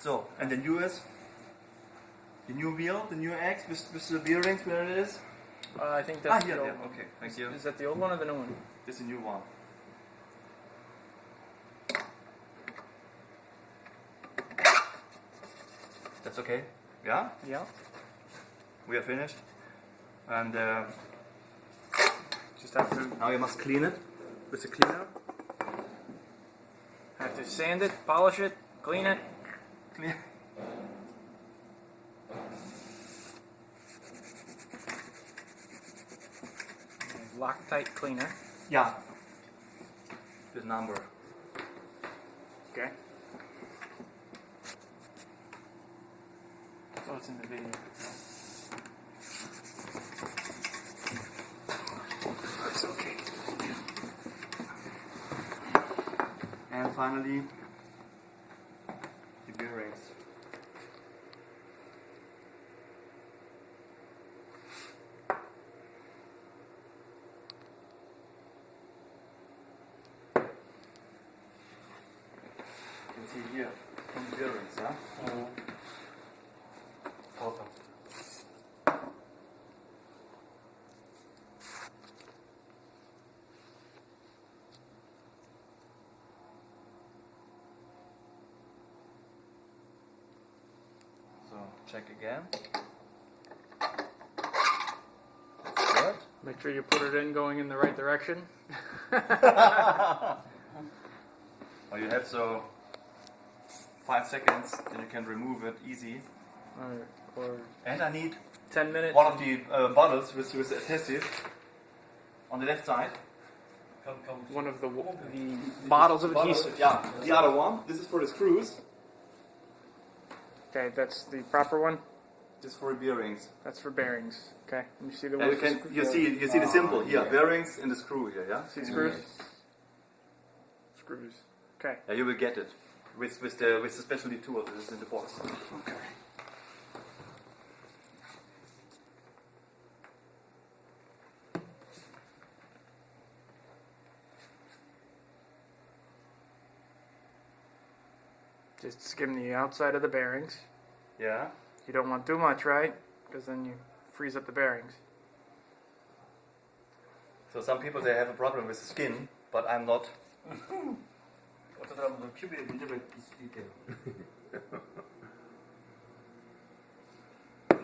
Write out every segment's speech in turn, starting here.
So, and the newest, the new wheel, the new X with the bearings, where it is? I think that's here, the old yeah. one. Okay, thank you. Is that the old one or the new one? This is a new one. That's okay? Yeah? Yeah. We are finished. And Just have to now you must clean it with the cleaner. sand it, polish it, clean it. Clean. Loctite cleaner. Yeah. This number. Okay. So it's in the video. It's okay. And finally, the bearings. You can see here, from the bearings, yeah? Awesome. So check again. Good. Make sure you put it in going in the right direction. Or you have so 5 seconds, then you can remove it easy. Or And I need 10 minutes. one of the bottles with adhesive on the left side. One of the bottles of adhesive. Yeah, the other one. This is for the screws. Okay, that's the proper one. This is for the bearings. That's for bearings. Okay, let me see the And one. you see the symbol here, bearings and the screw here. Yeah. See screws? Screws. Okay. Yeah, you will get it with the specialty tool that is in the box. Okay. Just skim the outside of the bearings. Yeah. You don't want too much, right? Because then you freeze up the bearings. So some people they have a problem with the skin, but I'm not. If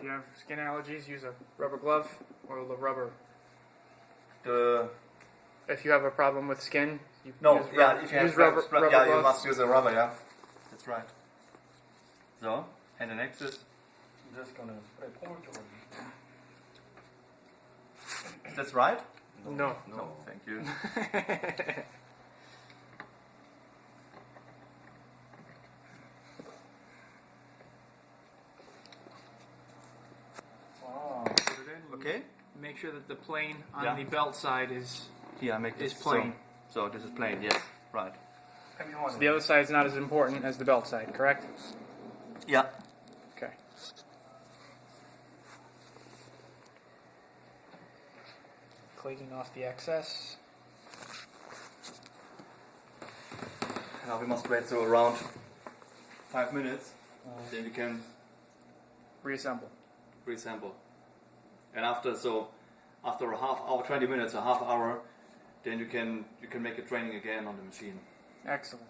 you have skin allergies, use a rubber glove or the rubber. If you have a problem with skin, you use If you have rubber you gloves. must use a rubber, yeah. That's right. So, and the next is. Just gonna spray pork. That's right? No. No, thank you. Okay. Make sure that the plane on Yeah. the belt side is Here, I make Is this plain. So this is plain, yes. Right. the other side is not as important as the belt side, correct? Yeah. Okay. Cleaning off the excess. Now we must wait so around 5 minutes. Then we can Reassemble. reassemble. And after a half hour, 20 minutes, a half hour, then you can make a training again on the machine. Excellent.